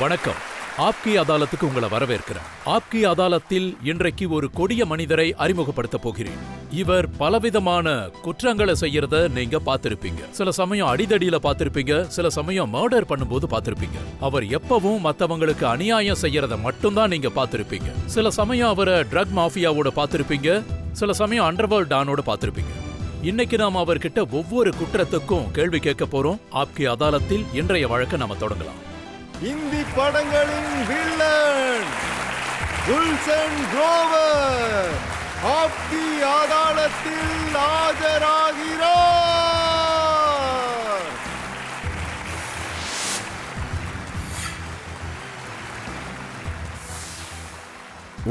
வணக்கம். ஆப்கி அதாலத்துக்கு உங்களை வரவேற்கிறேன். ஆப்கி அதாலத்தில் இன்றைக்கு ஒரு கொடிய மனிதரை அறிமுகப்படுத்த போகிறேன். இவர் பலவிதமான குற்றங்களை செய்யறத நீங்க பார்த்திருப்பீங்க. சில சமயம் அடிதடியில பார்த்திருப்பீங்க, சில சமயம் மர்டர் பண்ணும்போது பார்த்திருப்பீங்க. அவர் எப்பவும் மத்தவங்களுக்கு அநியாயம் செய்யறத மட்டும்தான் நீங்க பார்த்திருப்பீங்க. சில சமயம் அவரை ட்ரக் மாஃபியாவோட பார்த்திருப்பீங்க, சில சமயம் அண்டர்வேர்ல்ட் டானோட பார்த்திருப்பீங்க. இன்னைக்கு நாம அவர்கிட்ட ஒவ்வொரு குற்றத்துக்கும் கேள்வி கேட்க போறோம். ஆப்கி அதாலத்தில் இன்றைய வழக்கை நாம தொடங்கலாம். இந்தி படங்களின் வில்லன் குல்ஷன் குரோவர் ஆப்கி அதாலத்தில் ஆஜராகிறார்.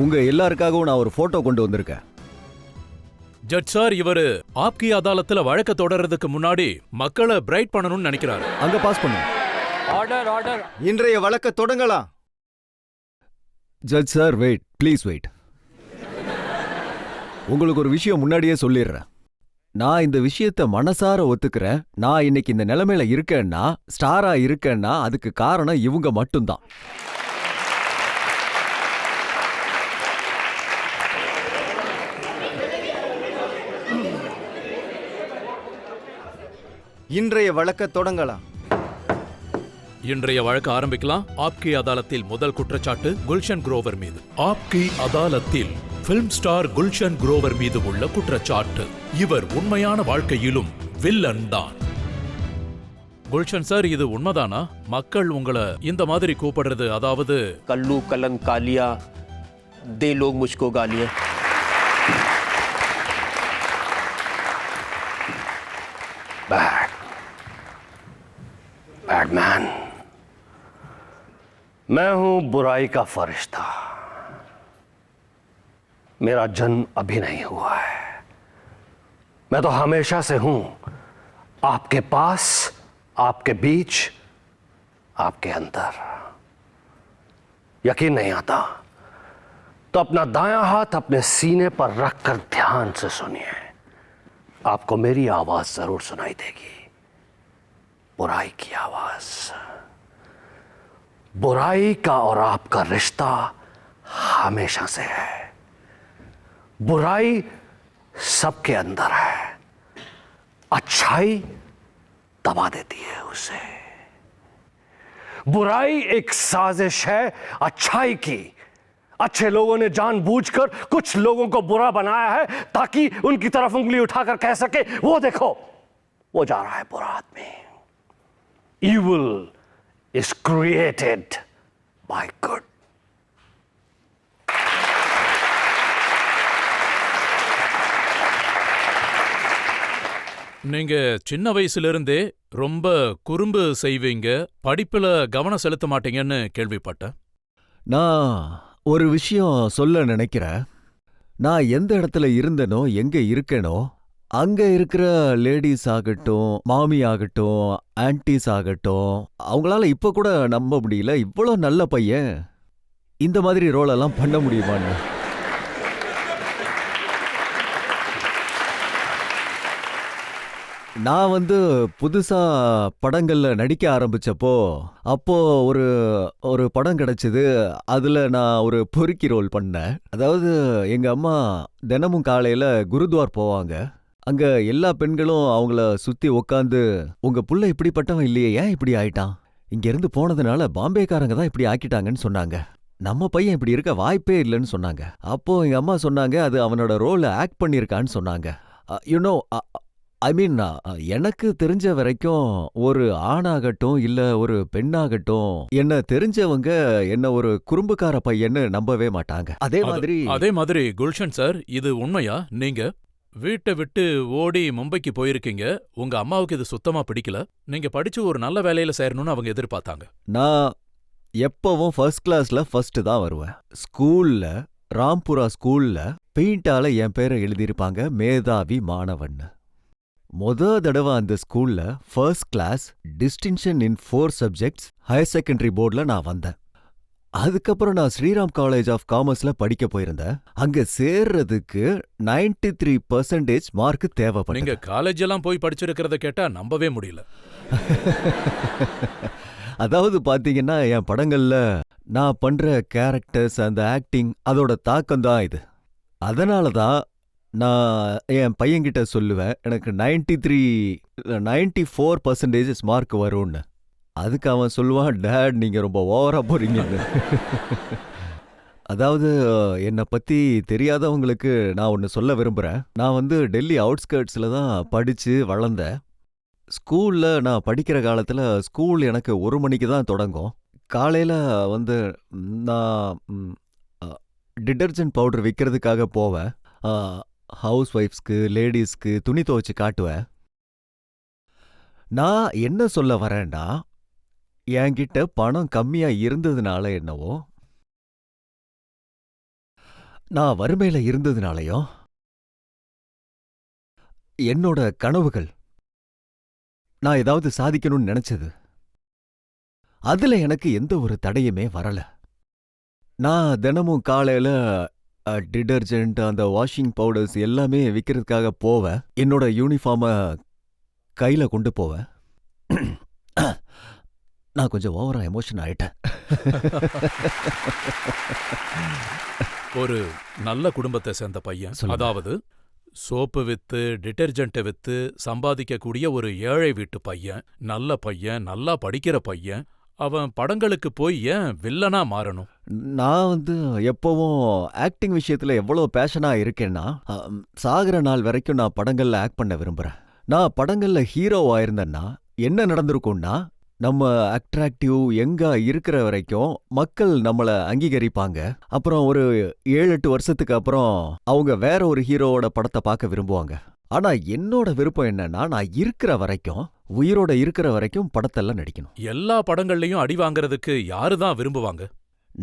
உங்க எல்லாருக்காகவும் நான் ஒரு போட்டோ கொண்டு வந்திருக்கேன். ஜட்ஜ் சார், இவரு ஆப்கி அதாலத்துல வழக்க தொடர்றதுக்கு முன்னாடி மக்களை பிரைட் பண்ணணும்னு நினைக்கிறாரு. அங்க பாஸ் பண்ணுங்க. Order order. இன்றைய வழக்க தொடங்கலாம். Judge sir, wait, please wait. உங்களுக்கு ஒரு விஷயம் முன்னாடியே சொல்லிடுறேன். நான் இந்த விஷயத்த மனசார ஒத்துக்கிறேன். நான் இன்னைக்கு இந்த நிலைமையில இருக்கேன்னா, ஸ்டாரா இருக்கேன்னா அதுக்கு காரணம் இவங்க மட்டும்தான். இன்றைய வழக்க தொடங்கலாம். இன்றைய வழக்கு ஆரம்பிக்கலாம். ஆப்கி அதாலத்தில் முதல் குற்றச்சாட்டு குல்ஷன் குரோவர் மீது. ஆப்கி அதாலத்தில் பிலிம் ஸ்டார் குல்ஷன் குரோவர் மீது உள்ள குற்றச்சாட்டு, இவர் உண்மையான வாழ்க்கையிலும் வில்லன் தான். குல்ஷன் சார், இது உண்மைதானா? மக்கள் உங்களை இந்த மாதிரி கூப்பிடுறது, அதாவது कल्लू कलन कालिया दे लोग मुझको गालियां. बैड मैन, मैं हूं बुराई का फरिश्ता. मेरा जन्म अभी नहीं हुआ है. मैं तो हमेशा से हूं आपके पास, आपके बीच, आपके अंदर. यकीन नहीं आता तो अपना दायां हाथ अपने सीने पर रखकर ध्यान से सुनिए. आपको मेरी आवाज जरूर सुनाई देगी. बुराई की आवाज. बुराई का और आपका रिश्ता हमेशा से है. बुराई सबके अंदर है, अच्छाई दबा देती है उसे. बुराई एक साजिश है अच्छाई की. अच्छे लोगों ने जानबूझकर कुछ लोगों को बुरा बनाया है ताकि उनकी तरफ उंगली उठाकर कह सके, वो देखो वो जा रहा है बुरा आदमी. Evil is created by good. நீங்க சின்ன வயசுல இருந்தே ரொம்ப குறும்பு செய்வீங்க, படிப்புல கவனம் செலுத்த மாட்டீங்கன்னு கேள்விப்பட்டேன். நான் ஒரு விஷயம் சொல்ல நினைக்கிறேன். நான் எந்த இடத்துல இருந்தனோ, எங்க இருக்கேனோ, அங்க இருக்கிற லேடிஸ் ஆகட்டும், மாமி ஆகட்டும், ஆன்டிஸ் ஆகட்டும், அவங்களால இப்ப கூட நம்ப முடியல இவ்வளோ நல்ல பையன் இந்த மாதிரி ரோல் எல்லாம் பண்ண முடியுமான்னு. நான் புதுசா படங்கள்ல நடிக்க ஆரம்பிச்சப்போ அப்போ ஒரு ஒரு படம் கிடைச்சது. அதுல நான் ஒரு பொறுக்கி ரோல் பண்ணேன். அதாவது எங்க அம்மா தினமும் காலையில குருத்வார் போவாங்க. அங்க எல்லா பெண்களும் அவங்கள சுத்தி உக்காந்து, உங்க புள்ள இப்படிப்பட்டவன் இல்லையே, ஏன் இப்படி ஆயிட்டான், இங்க இருந்து போனதுனால பாம்பேக்காரங்க தான் இப்படி ஆக்கிட்டாங்கன்னு சொன்னாங்க. நம்ம பையன் இப்படி இருக்க வாய்ப்பே இல்லைன்னு சொன்னாங்க. அப்போ எங்க அம்மா சொன்னாங்க, அது அவனோட ரோலை ஆக்ட் பண்ணியிருக்கான்னு சொன்னாங்க. யூனோ, ஐ மீன், எனக்கு தெரிஞ்ச வரைக்கும் ஒரு ஆணாகட்டும் இல்ல ஒரு பெண்ணாகட்டும் என்ன தெரிஞ்சவங்க என்ன ஒரு குறும்புக்கார பையன்னு நம்பவே மாட்டாங்க. அதே மாதிரி குல்ஷன் சார், இது உண்மையா? நீங்க வீட்டை விட்டு ஓடி மும்பைக்கு போயிருக்கீங்க. உங்க அம்மாவுக்கு இது சுத்தமா பிடிக்கல. நீங்க படிச்சு ஒரு நல்ல வேலையில சேரணும்னு அவங்க எதிர்பார்த்தாங்க. நான் எப்பவும் ஃபர்ஸ்ட் கிளாஸ்ல ஃபர்ஸ்ட் தான் வருவேன். ஸ்கூல்ல, ராம்புரா ஸ்கூல்ல பெயிண்டால என் பேரை எழுதியிருப்பாங்க, மேதாவி மாணவன். தடவை அந்த ஸ்கூல்ல ஃபர்ஸ்ட் கிளாஸ் டிஸ்டிங்ஷன் இன் 4 சப்ஜெக்ட்ஸ் ஹையர் செகண்டரி போர்டில் நான் வந்தேன். அதுக்கப்புறம் நான் ஸ்ரீராம் காலேஜ் ஆஃப் காமர்ஸ்ல படிக்க போயிருந்தேன். அங்க சேர்றதுக்கு 93% மார்க் தேவைப்படும். நீங்க காலேஜ் எல்லாம் போய் படிச்சிருக்கிறத கேட்டா நம்பவே முடியல. அதாவது பாத்தீங்கன்னா என் படங்கள்ல நான் பண்ற கேரக்டர்ஸ் அந்த ஆக்டிங் அதோட தாக்கம் தான் இது. அதனால தான் நான் என் பையன்கிட்ட சொல்லுவேன் எனக்கு 94% மார்க் வரும்னு. அதுக்கு அவன் சொல்லுவான், டேட் நீங்க ரொம்ப ஓவரா போறீங்கன்னு. அதாவது என்னை பத்தி தெரியாதவங்களுக்கு நான் ஒன்று சொல்ல விரும்புறேன். நான் வந்து டெல்லி அவுட்ஸ்கர்ட்ஸ்ல தான் படிச்சு வளர்ந்தேன். ஸ்கூல்ல நான் படிக்கிற காலத்துல ஸ்கூல் எனக்கு 1 மணிக்கு தான் தொடங்கும். காலையில வந்து நான் டிடர்ஜென்ட் பவுடர் விற்கிறதுக்காக போவேன். ஹவுஸ் ஒய்ஃப்ஸ்க்கு லேடிஸ்க்கு துணி துவைச்சு காட்டுவேன். நான் என்ன சொல்ல வரேன்னா, என்கிட்ட பணம் கம்மியா இருந்ததுனால என்னவோ, நான் வறுமையில இருந்ததுனாலயும், என்னோட கனவுகள் நான் ஏதாவது சாதிக்கணும்னு நினைச்சது அதுல எனக்கு எந்த ஒரு தடையுமே வரல. நான் தினமும் காலையில டிடர்ஜென்ட் அந்த வாஷிங் பவுடர்ஸ் எல்லாமே விற்கிறதுக்காக போவேன். என்னோட யூனிஃபார்மை கையில கொண்டு போவேன். நான் கொஞ்சம் ஓவரா எமோஷன் ஆயிட்டேன். ஒரு நல்ல குடும்பத்தை சேர்ந்த பையன். சொல்லுங்க. அதாவது சோப்பு வித்து டிடர்ஜென்ட்டை வித்து சம்பாதிக்கக்கூடிய ஒரு ஏழை வீட்டு பையன். நல்ல பையன், நல்லா படிக்கிற பையன். அவன் படங்களுக்கு போய் ஏன் வில்லனா மாறணும்? நான் வந்து எப்பவும் ஆக்டிங் விஷயத்துல எவ்வளவு பேஷனா இருக்கேன்னா, சாகிற நாள் வரைக்கும் நான் படங்கள்ல ஆக்ட் பண்ண விரும்புறேன். நான் படங்கள்ல ஹீரோவா இருந்தேன்னா என்ன நடந்திருக்கும்னா, நம்ம அட்ராக்டிவ் யங்கா இருக்கிற வரைக்கும் மக்கள் நம்மள அங்கீகரிப்பாங்க. அப்புறம் ஒரு 7-8 வருஷத்துக்கு அப்புறம் அவங்க வேற ஒரு ஹீரோவோட படத்தை பார்க்க விரும்புவாங்க. ஆனா என்னோட விருப்பம் என்னன்னா, நான் இருக்கிற வரைக்கும், உயிரோட இருக்கிற வரைக்கும் படத்தெல்லாம் நடிக்கணும். எல்லா படங்கள்லயும் அடி வாங்குறதுக்கு யாரு தான் விரும்புவாங்க?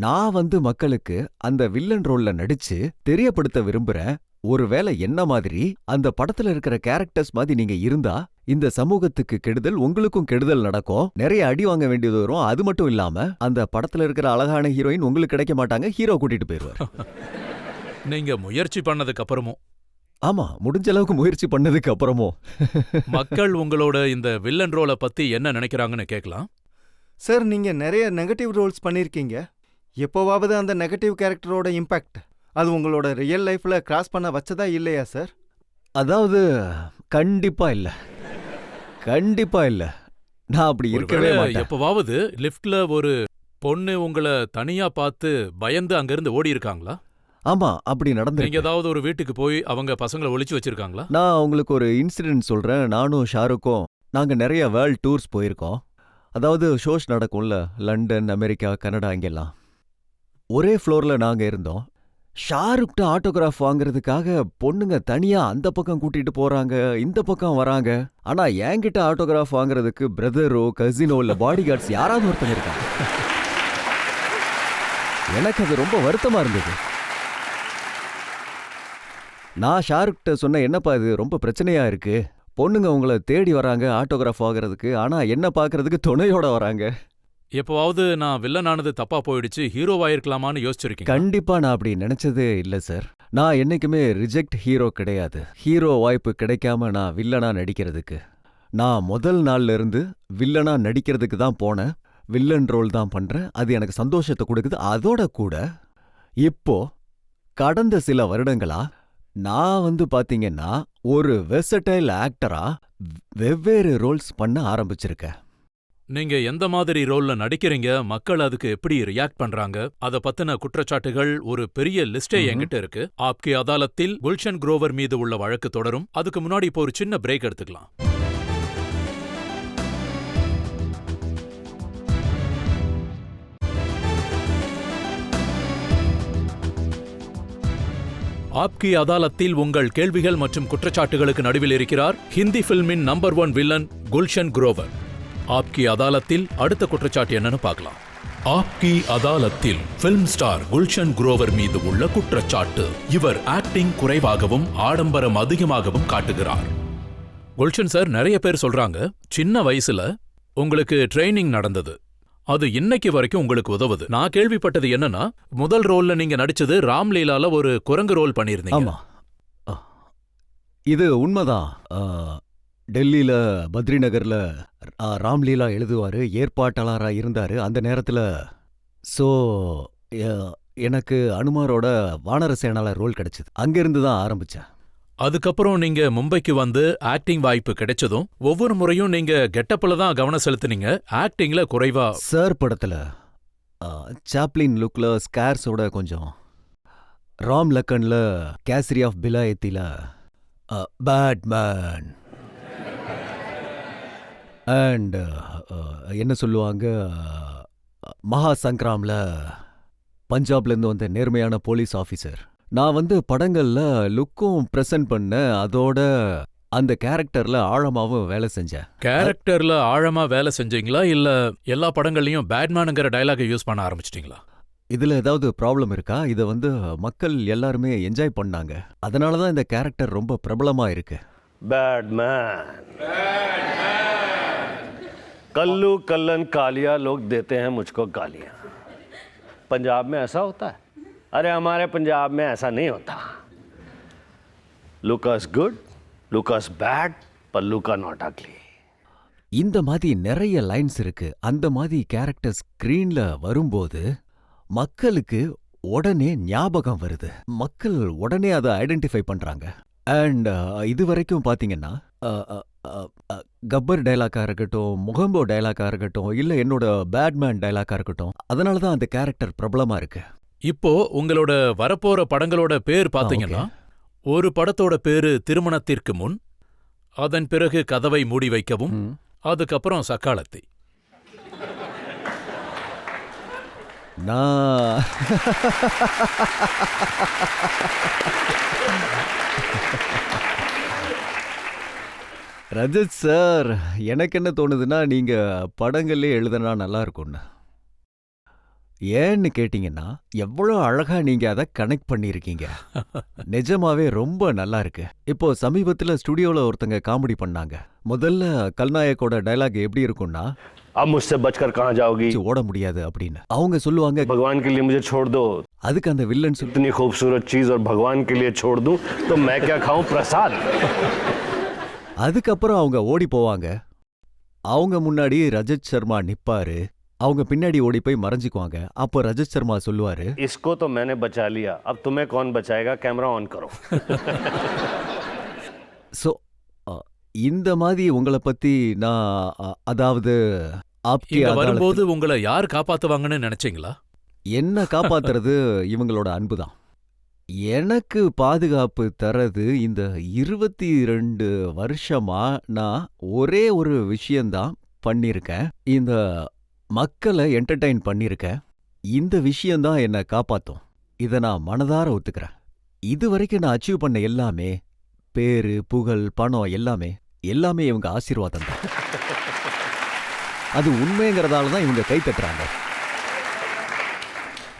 நான் வந்து மக்களுக்கு அந்த வில்லன் ரோல்ல நடிச்சு தெரியப்படுத்த விரும்புறேன். ஒருவேளை என்ன மாதிரி அந்த படத்துல இருக்கிற கேரக்டர்ஸ் மாதிரி நீங்க இருந்தா இந்த சமூகத்துக்கு கெடுதல், உங்களுக்கும் கெடுதல் நடக்கும். நிறைய அடி வாங்க வேண்டியது வரும். அது மட்டும் இல்லாம அந்த படத்துல இருக்கிற அழகான ஹீரோயின் உங்களுக்கு கிடைக்க மாட்டாங்க, ஹீரோ கூட்டிட்டு போயிருவார். நீங்க முயற்சி பண்ணதுக்கு அப்புறமும், ஆமா, முடிஞ்ச அளவுக்கு முயற்சி பண்ணதுக்கு அப்புறமும். மக்கள் உங்களோட இந்த வில்லன் ரோலை பத்தி என்ன நினைக்கிறாங்கன்னு கேட்கலாம். சார், நீங்க நிறைய நெகட்டிவ் ரோல்ஸ் பண்ணிருக்கீங்க. எப்போவாவது அந்த நெகட்டிவ் கேரக்டரோட இம்பாக்ட் அது உங்களோட ரியல் லைஃப்ல கிராஸ் பண்ண வச்சதா இல்லையா சார்? அதாவது கண்டிப்பா இல்ல, கண்டிப்பா இல்ல. நான் அப்படி இருக்கவே ஒருவேளை மாட்டேன். எப்பவாவது லிஃப்ட்ல ஒரு பொண்ணு உங்களை தனியா பார்த்து பயந்து அங்கிருந்து ஓடி இருக்காங்களா? ஆமா, அப்படி நீங்க நடந்திருக்கு. ஏதாவது ஒரு வீட்டுக்கு போய் அவங்க பசங்களை ஒளிச்சு வச்சிருக்காங்களா? நான் உங்களுக்கு ஒரு இன்சிடென்ட் சொல்றேன். நானும் ஷாருக்கும் நாங்க நிறைய வேர்ல்ட் டூர்ஸ் போயிருக்கோம். அதாவது ஷோஸ் நடக்கும்ல, லண்டன், அமெரிக்கா, கனடா, இங்கெல்லாம். ஒரே ஃப்ளோர்ல நாங்க இருந்தோம். ஷாருக்கிட்ட ஆட்டோகிராஃப் வாங்குறதுக்காக பொண்ணுங்க தனியா அந்த பக்கம் கூட்டிட்டு போறாங்க, இந்த பக்கம் வராங்க. ஆனா என்கிட்ட ஆட்டோகிராஃப் வாங்குறதுக்கு பிரதரோ கசினோ இல்ல பாடி கார்ட்ஸ் யாராவது ஒருத்தங்க இருக்காங்க. எனக்கு அது ரொம்ப வருத்தமா இருந்தது. நான் ஷாருக்கிட்ட சொன்ன, என்னப்பா இது ரொம்ப பிரச்சனையா இருக்கு, பொண்ணுங்க உங்களை தேடி வராங்க ஆட்டோகிராஃப் வாங்குறதுக்கு, ஆனா என்ன பாக்குறதுக்கு துணையோட வராங்க. எப்பவாவது நான் வில்லனானது தப்பா போயிடுச்சு, ஹீரோவாயிருக்கலாமான்னு யோசிச்சிருக்கீங்க? கண்டிப்பா நான் அப்படி நினைச்சதே இல்ல சார். நான் என்னைக்குமே ரிஜெக்ட் ஹீரோ கிடையாது. ஹீரோ வாய்ப்பு கிடைக்காம நான் வில்லனா நடிக்கிறதுக்கு, நான் முதல் நாள்ல இருந்து வில்லனா நடிக்கிறதுக்கு தான் போனேன். வில்லன் ரோல் தான் பண்றேன். அது எனக்கு சந்தோஷத்தை கொடுக்குது. அதோட கூட இப்போ கடந்த சில வருடங்களா நான் வந்து பாத்தீங்கன்னா ஒரு வெர்சடைல் ஆக்டரா வெவ்வேறு ரோல்ஸ் பண்ண ஆரம்பிச்சிருக்கேன். நீங்க எந்த மாதிரி ரோல்ல நடிக்கிறீங்க, மக்கள் அதுக்கு எப்படி ரியாக்ட் பண்றாங்க, அத பத்தின குற்றச்சாட்டுகள் ஒரு பெரிய லிஸ்டே என்கிட்ட இருக்கு. ஆப்கி அதாலத்தில் குல்ஷன் குரோவர் மீது உள்ள வழக்கு தொடரும். அதுக்கு முன்னாடி இப்போ ஒரு சின்ன பிரேக் எடுத்துக்கலாம். ஆப்கி அதாலத்தில் உங்கள் கேள்விகள் மற்றும் குற்றச்சாட்டுகளுக்கு நடுவில் இருக்கிறார் ஹிந்தி பிலிமின் நம்பர் 1 வில்லன் குல்ஷன் குரோவர். ஆப்கி அதாலத்தில் அடுத்த குற்றச்சாட்டு என்னன்னு பார்க்கலாம். ஆப்கி அதாலத்தில் பிலிம் ஸ்டார் குல்ஷன் குரோவர் மீது உள்ள குற்றச்சாட்டு, இவர் ஆக்டிங் குறைவாகவும் ஆடம்பரம் அதிகமாகவும் காட்டுகிறார். குல்ஷன் சார், நிறைய பேர் சொல்றாங்க சின்ன வயசுல உங்களுக்கு ட்ரைனிங் நடந்தது, அது இன்னைக்கு வரைக்கும் உங்களுக்கு உதவுது. நான் கேள்விப்பட்டது என்னன்னா, முதல் ரோல்ல நீங்க நடிச்சது ராம்லீலால ஒரு குரங்கு ரோல் பண்ணிருந்தீங்க. ஆமா, இது உண்மைதான். டெல்லியில பத்ரிநகர்ல ராம்லீலா எழுதுவாரு, ஏற்பாட்டாளரா இருந்தாரு அந்த நேரத்துல. ஸோ எனக்கு அனுமாரோட வானர சேனாளர் ரோல் கிடைச்சது. அங்கிருந்து தான் ஆரம்பிச்சேன். அதுக்கப்புறம் நீங்க மும்பைக்கு வந்து ஆக்டிங் வாய்ப்பு கிடைச்சதும் ஒவ்வொரு முறையும் நீங்க கெட்டப்ல தான் கவனம் செலுத்துனீங்க, ஆக்டிங்ல குறைவா. சார் படத்துல சாப்ளின் லுக்ல ஸ்கேர்ஸோட கொஞ்சம், ராம் லக்கன்ல கேசரி ஆஃப் பிலாயத்தில பேட்மேன், அண்ட் என்ன சொல்லுவாங்க, மகா சங்கிராம்ல பஞ்சாப்லேருந்து வந்த நேர்மையான போலீஸ் ஆஃபீஸர். நான் வந்து படங்கள்ல லுக்கும் ப்ரெசென்ட் பண்ண, அதோட அந்த கேரக்டர்ல ஆழமாவும் வேலை செஞ்சேன். கேரக்டர்ல ஆழமா வேலை செஞ்சீங்களா இல்ல எல்லா படங்கள்லயும் பேட்மேனுங்கிற டயலாக யூஸ் பண்ண ஆரம்பிச்சிட்டீங்களா? இதுல ஏதாவது ப்ராப்ளம் இருக்கா? இதை வந்து மக்கள் எல்லாருமே என்ஜாய் பண்ணாங்க, அதனால தான் இந்த கேரக்டர் ரொம்ப பிரபலமா இருக்கு. बैडमैन कल्लू कल्लन कालिया लोग देते हैं मुझको गालियां। पंजाब में ऐसा होता है? अरे हमारे पंजाब में ऐसा नहीं होता। लुकास गुड, लुकास बैड, पर लुका नॉट अगली. இந்த மாதிரி நிறைய லைன்ஸ் இருக்கு. அந்த மாதிரி கேரக்டர் ஸ்கிரீன்ல வரும்போது மக்களுக்கு உடனே ஞாபகம் வருது, மக்கள் உடனே அதை ஐடென்டிஃபை பண்றாங்க. அண்ட் இது வரைக்கும் பாத்தீங்கன்னா கப்பர் டைலாக்கா இருக்கட்டும், முகம்போ டைலாக்கா இருக்கட்டும், இல்ல என்னோட பேட்மேன் டைலாக்கா இருக்கட்டும், அதனால தான் அந்த கேரக்டர் பிரபலமா இருக்கு. இப்போ உங்களோட வரப்போற படங்களோட பேர் பாத்தீங்கன்னா, ஒரு படத்தோட பேரு திருமணத்திற்கு முன், அதன் பிறகு கதவை மூடி வைக்கவும், அதுக்கப்புறம் சக்காலத்தி. நான் ரஜத் சார், எனக்கு என்ன தோணுதுன்னா, நீங்க படங்கள்லயே எழுதுனா நல்லா இருக்கும்னு. ஏன்னு கேட்டீங்கன்னா, எவ்வளோ அழகா நீங்க அதை கனெக்ட் பண்ணியிருக்கீங்க. நிஜமாவே ரொம்ப நல்லா இருக்கு. இப்போ சமீபத்துல ஸ்டுடியோல ஒருத்தங்க காமெடி பண்ணாங்க. முதல்ல கல்நாயக்கோட டயலாக் எப்படி இருக்கும்னா, अब मुझसे बचकर कहाँ जाओगी, ஓட முடியாது அப்படின்னு அவங்க சொல்லுவாங்க. भगवान के लिए मुझे छोड़ दो। அதுக்கு அந்த வில்லன் சொல்லி, इतनी खूबसूरत चीज और भगवान के लिए छोड़ दूं तो मैं क्या खाऊं प्रसाद। அதுக்கப்புறம் அவங்க ஓடி போவாங்க. அவங்க முன்னாடி ரஜத் சர்மா நிப்பாரு, அவங்க பின்னாடி ஓடி போய் மறைஞ்சுக்குவாங்க. அப்போ ரஜத் சர்மா சொல்லுவாரு, इसको तो मैंने बचा लिया, अब तुम्हें कौन बचाएगा, कैमरा ऑन करो। ஸோ இந்த மாதிரி உங்களை பத்தி நான் அதாவது ஆப்கி இங்க அதாலத் வரும்போது உங்களை யார் காப்பாத்துவாங்கன்னு நினைச்சீங்களா? என்ன காப்பாத்துறது இவங்களோட அன்புதான். எனக்கு பாதுகாப்பு தரது இந்த 22 வருஷமா நான் ஒரே ஒரு விஷயம்தான் பண்ணியிருக்கேன். இந்த மக்களை என்டர்டெயின் பண்ணியிருக்கேன். இந்த விஷயம்தான் என்னை காப்பாத்தும். இதை நான் மனதார ஒத்துக்கிறேன். இது வரைக்கும் நான் அச்சீவ் பண்ண எல்லாமே, பேரு, புகழ், பணம், எல்லாமே இவங்க ஆசீர்வாதம் தான். அது உண்மைங்கிறதால தான் இவங்க கை தட்டுறாங்க.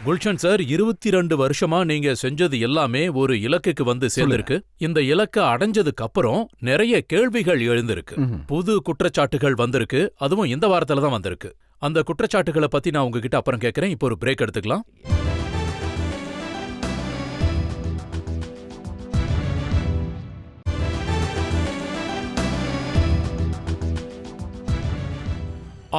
குல்ஷன் சார், 22 வருஷமா நீங்க செஞ்சது எல்லாமே ஒரு இலக்குக்கு வந்து சேர்ந்திருக்கு. இந்த இலக்கை அடைஞ்சதுக்கு அப்புறம் நிறைய கேள்விகள் எழுந்திருக்கு, புது குற்றச்சாட்டுகள் வந்திருக்கு. அதுவும் இந்த வாரத்துல தான் வந்திருக்கு. அந்த குற்றச்சாட்டுகளை பத்தி நான் உங்ககிட்ட அப்புறம் கேட்கறேன். இப்போ ஒரு பிரேக் எடுத்துக்கலாம்.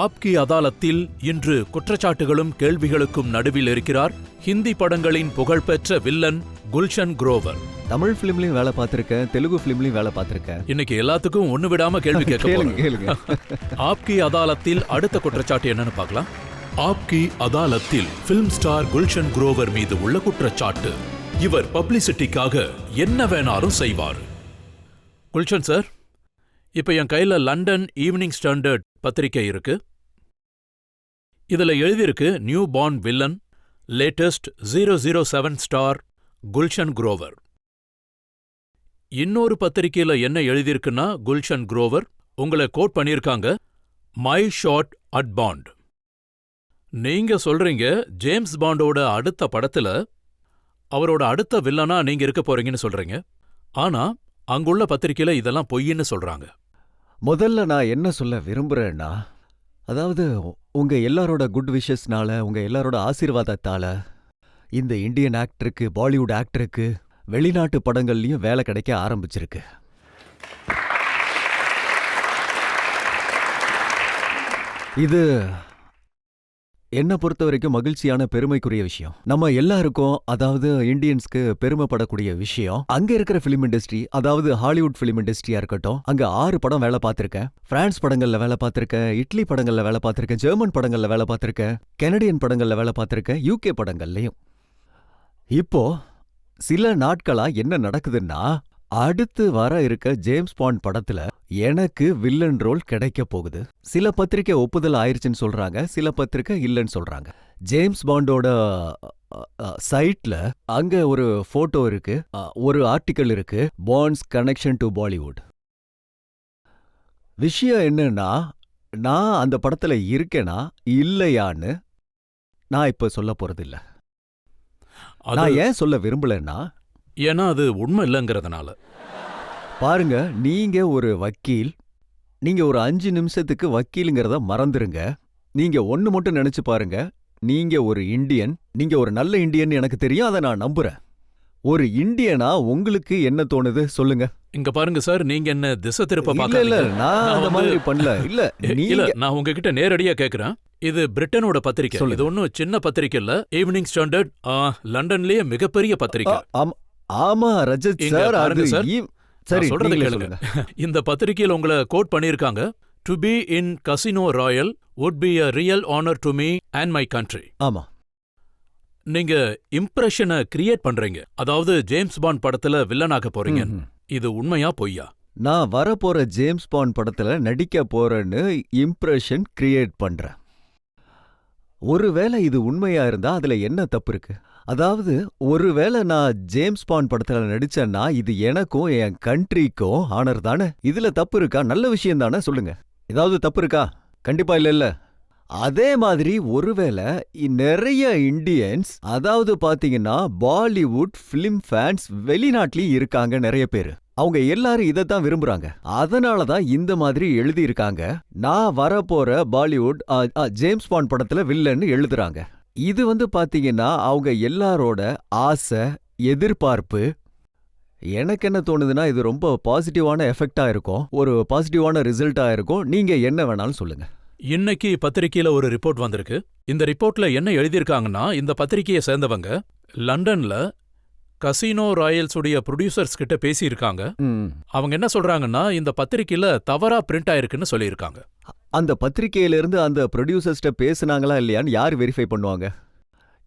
ஆப்கி அதாலத்தில் இன்று குற்றச்சாட்டுகளும் கேள்விகளுக்கும் நடுவில் இருக்கிறார் ஹிந்தி படங்களின் புகழ்பெற்ற வில்லன் குல்ஷன் குரோவர். தமிழ் பிலிம்லயும் வேலை பார்த்திருக்கேன், தெலுங்கு பிலிம்லயும் வேலை பார்த்திருக்கேன். இன்னைக்கு எல்லாத்துக்கும் ஒண்ணு விடாம கேள்வி கேளுங்க. கேட்க ஆப்கி அதாலத்தில் அடுத்த குற்றச்சாட்டு என்னன்னு பார்க்கலாம். ஆப்கி அதாலத்தில் பிலிம் ஸ்டார் குல்ஷன் குரோவர் மீது உள்ள குற்றச்சாட்டு, இவர் பப்ளிசிட்டிக்காக என்ன வேணாலும் செய்வார். குல்ஷன் சார், இப்ப என் கையில லண்டன் ஈவினிங் ஸ்டாண்டர்ட் பத்திரிகை இருக்கு. இதுல எழுதியிருக்கு new born villain, latest 007 star Gulshan grower. இன்னொரு பத்திரிகையில என்ன எழுதியிருக்குன்னா, குல்ஷன் குரோவர் உங்களை கோட் பண்ணியிருக்காங்க, மை ஷாட் அட் பாண்ட். நீங்க சொல்றீங்க ஜேம்ஸ் பாண்டோட அடுத்த படத்துல அவரோட அடுத்த வில்லனா நீங்க இருக்க போறீங்கன்னு சொல்றீங்க. ஆனா அங்குள்ள பத்திரிகையில இதெல்லாம் பொய்ன்னு சொல்றாங்க. முதல்ல நான் என்ன சொல்ல விரும்புறேன்னா, அதாவது உங்க எல்லாரோட குட் விஷஸ்னால, உங்க எல்லாரோட ஆசீர்வாதத்தால இந்த இந்தியன் ஆக்டருக்கு, பாலிவுட் ஆக்டருக்கு வெளிநாட்டு படங்கள்லயும் வேலை கிடைக்க ஆரம்பிச்சிருக்கு. இது என்ன பொறுத்த வரைக்கும் மகிழ்ச்சியான பெருமைக்குரிய விஷயம். நம்ம எல்லாருக்கும், அதாவது இந்தியன்ஸ்க்கு பெருமைப்படக்கூடிய விஷயம். அங்க இருக்கிற பிலிம் இண்டஸ்ட்ரி, அதாவது ஹாலிவுட் பிலிம் இண்டஸ்ட்ரியா இருக்கட்டும், அங்க 6 படம் வேலை பார்த்திருக்கேன். பிரான்ஸ் படங்கள்ல வேலை பார்த்திருக்கேன், இட்லி படங்கள்ல வேலை பார்த்திருக்கேன், ஜெர்மன் படங்கள்ல வேலை பார்த்திருக்கேன், கெனடியன் படங்கள்ல வேலை பார்த்திருக்கேன், யூகே படங்கள்லயும். இப்போ சில நாட்களா என்ன நடக்குதுன்னா, அடுத்து வர இருக்க ஜேம்ஸ் பாண்ட் படத்துல எனக்கு வில்லன் ரோல் கிடைக்க போகுது. சில பத்திரிக்கை ஒப்புதல் ஆயிருச்சுன்னு சொல்றாங்க, சில பத்திரிக்கை இல்லைன்னு சொல்றாங்க. ஜேம்ஸ் பாண்டோட சைட்ல அங்க ஒரு போட்டோ இருக்கு, ஒரு ஆர்டிக்கல் இருக்கு, பாண்ட்ஸ் கனெக்ஷன் டு பாலிவுட். விஷயம் என்னன்னா, நான் அந்த படத்துல இருக்கேனா இல்லையான்னு நான் இப்ப சொல்ல போறதில்ல. நான் ஏன் சொல்ல விரும்பலன்னா, ஏன்னா அது உண்மை இல்லைங்கிறதுனால. பாருங்க, நீங்க ஒரு வக்கீல், நீங்க ஒரு 5 நிமிஷத்துக்கு வக்கீலுங்கிறத மறந்துருங்க. நீங்க ஒன்னு மட்டும் நினைச்சு பாருங்க, நீங்க ஒரு இந்தியன், நீங்க ஒரு நல்ல இந்தியன் எனக்கு தெரியும், அதை நான் நம்புறேன். ஒரு இந்தியனா உங்களுக்கு என்ன தோணுது சொல்லுங்க. இங்க பாருங்க சார், நீங்க என்ன திசை திருப்ப இல்ல பார்க்காதீங்க. நான் அந்த மாதிரி பண்ணல. இல்ல இல்ல, நீங்க நான் உங்ககிட்ட நேரடியா கேக்குறேன். இது பிரிட்டனோட பத்திரிக்கை. சொல்லுங்க. இது ஒன்னும் சின்ன பத்திரிக்கை இல்ல. ஈவினிங் ஸ்டாண்டர்ட் லண்டன்லயே மிகப்பெரிய பத்திரிக்கை. ஆமா ரஜத் இங்க சார், பாருங்க அது சார், சரி நான் சொல்றதை நீங்களே கேளுங்க. சொல்லுங்க. இந்த பத்திரிக்கையில உங்களை கோட் பண்ணிருக்காங்க. To be in casino Royal would be a real honor to me and my country. ஆமா, நீங்க இம்ப்ரெஷனை கிரியேட் பண்றீங்க, அதாவது ஜேம்ஸ் பாண்ட் படத்துல வில்லனாக போறீங்க. ம்ஹும். இது உண்மையா பொய்யா? நான் வரப்போற ஜேம்ஸ் பாண்ட் படத்துல நடிக்க போறேன்னு இம்ப்ரெஷன் கிரியேட் பண்றேன். ஒருவேளை இது உண்மையா இருந்தா அதுல என்ன தப்பு இருக்கு? அதாவது ஒருவேளை நான் ஜேம்ஸ் பாண்ட் படத்துல நடிச்சேன்னா இது எனக்கும் என் கண்ட்ரிக்கும் ஆனர் தானே. இதுல தப்பு இருக்கா? நல்ல விஷயம் தானே, சொல்லுங்க. ஏதாவது தப்பு இருக்கா? கண்டிப்பா இல்ல. அதே மாதிரி ஒருவேளை நிறைய இந்தியன்ஸ், அதாவது பாத்தீங்கன்னா பாலிவுட் பிலிம் ஃபேன்ஸ் வெளிநாட்டிலயும் இருக்காங்க நிறைய பேரு. அவங்க எல்லாரும் இதைத்தான் விரும்புறாங்க. அதனாலதான் இந்த மாதிரி எழுதி இருக்காங்க. நான் வரப்போற பாலிவுட் ஜேம்ஸ் பாண்ட் படத்துல வில்லன்னு எழுதுறாங்க. இது பாத்தீங்கன்னா அவங்க எல்லாரோட ஆசை, எதிர்பார்ப்பு. எனக்கு என்ன தோணுதுன்னா, இது ரொம்ப பாசிட்டிவான எஃபெக்டா இருக்கும், ஒரு பாசிட்டிவான ரிசல்ட்டா இருக்கும். நீங்க என்ன வேணாலும் சொல்லுங்க. இன்னைக்கு பத்திரிக்கையில ஒரு ரிப்போர்ட் வந்திருக்கு. இந்த ரிப்போர்ட்ல என்ன எழுதியிருக்காங்கன்னா, இந்த பத்திரிக்கையை சேர்ந்தவங்க லண்டன்ல கசினோ ராயல்ஸ் உடைய ப்ரொடியூசர்ஸ் கிட்ட பேசியிருக்காங்க. அவங்க என்ன சொல்றாங்கன்னா, இந்த பத்திரிக்கையில தவறா பிரிண்ட் ஆயிருக்குன்னு சொல்லியிருக்காங்க. அந்த பத்திரிக்கையில இருந்து அந்த ப்ரொடியூசர்ஸ்ட பேசுனாங்களா இல்லையான்னு யார் வெரிஃபை பண்ணுவாங்க?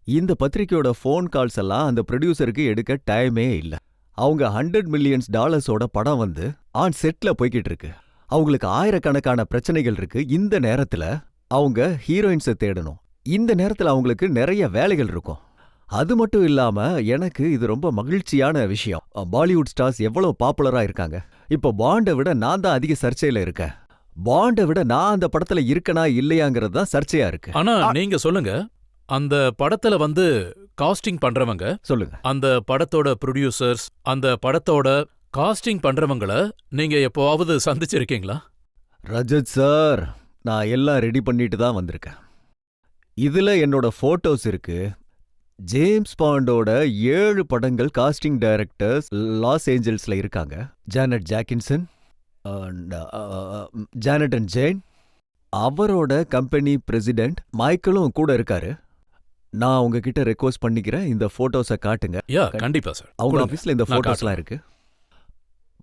இந்த பத்திரிக்கையோட ஃபோன் கால்ஸ் எல்லாம் அந்த ப்ரொடியூசருக்கு எடுக்க டைமே இல்ல. அவங்க $100 மில்லியன் படம் ஆன் செட்ல போய்கிட்டு இருக்கு. அவங்களுக்கு ஆயிரக்கணக்கான பிரச்சனைகள் இருக்கு. இந்த நேரத்துல அவங்க ஹீரோயின்ஸை தேடணும். இந்த நேரத்துல அவங்களுக்கு நிறைய வேலைகள் இருக்கும். அது மட்டும் இல்லாம எனக்கு இது ரொம்ப மகிழ்ச்சியான விஷயம். பாலிவுட் ஸ்டார்ஸ் எவ்வளவு பாப்புலரா இருக்காங்க. இப்ப பாண்டை விட நான் தான் அதிக சர்ச்சையில இருக்கேன். பாண்டை விட நான் அந்த படத்துல இருக்கனா இல்லையாங்கிறது தான் சர்ச்சையா இருக்கு. ஆனா நீங்க சொல்லுங்க, அந்த படத்துல காஸ்டிங் பண்றவங்க, சொல்லுங்க. அந்த படத்தோட ப்ரொடியூசர்ஸ், அந்த படத்தோட காஸ்டிங் பண்றவங்கள நீங்க எப்போவாவது சந்திச்சிருக்கீங்களா? ரஜத் சார், நான் எல்லாம் ரெடி பண்ணிட்டு தான் வந்திருக்கேன். இதுல என்னோட போட்டோஸ் இருக்கு. ஜேம்ஸ் பாண்டோட 7 படங்கள் காஸ்டிங் டைரக்டர்ஸ் லாஸ் ஏஞ்சல்ஸ்ல இருக்காங்க. Janet Jackson, Janet and Jane. அவரோட கம்பெனி பிரசிடென்ட் மைக்கேலும் கூட இருக்காரு. நான் உங்ககிட்ட ரெக்வஸ்ட் பண்ணிக்கிறேன், இந்த போட்டோஸை காட்டுங்க. யா, கண்டிப்பா சார். அவங்க கொடுங்க. ஆபீஸ்ல இந்த நான் போட்டோஸ்லாம் இருக்கு,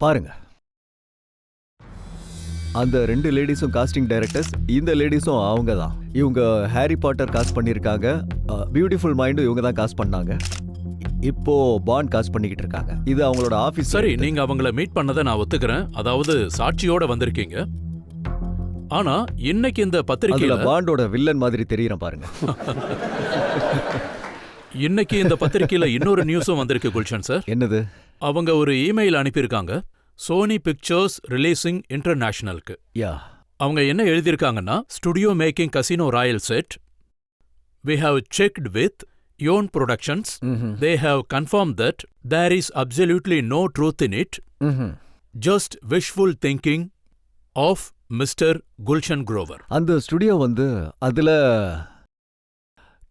பாருங்க. அந்த 2 லேடிஸும் காஸ்டிங் டைரக்டர்ஸ். இந்த லேடிஸும் அவங்க தான். இவங்க ஹாரி பாட்டர் காஸ்ட் பண்ணிருக்காங்க, பியூட்டிஃபுல் மைண்டும் இவங்க தான் காஸ்ட் பண்ணாங்க. இப்போ பாண்ட் காஸ்ட் பண்ணிக்கிட்டு இருக்காங்க. இது அவங்களோட ஆபீஸ். சரி, நீங்க அவங்கள மீட் பண்ணதை நான் ஒத்துக்கிறேன், அதாவது சாட்சியோட வந்திருக்கீங்க. ஆனா இன்னைக்கு இந்த அதுல பத்திரிக்கையில பாண்டோட வில்லன் மாதிரி தெரியறேன் பாருங்க. இன்னைக்கு இந்த பத்திரிக்கையில இன்னொரு நியூஸும் வந்திருக்கு குல்ஷன் சார். என்னது? அவங்க ஒரு இமெயில் அனுப்பியிருக்காங்க, சோனி பிக்சர்ஸ் ரிலீசிங் இன்டர்நேஷனலுக்கு. யா, அவங்க என்ன எழுதியிருக்காங்கன்னா, studio making Casino Royale set, we have checked with Yon Productions. They have confirmed that there is absolutely no truth in it, just wishful thinking of Mr. Gulshan Grover. அந்த studio அதுல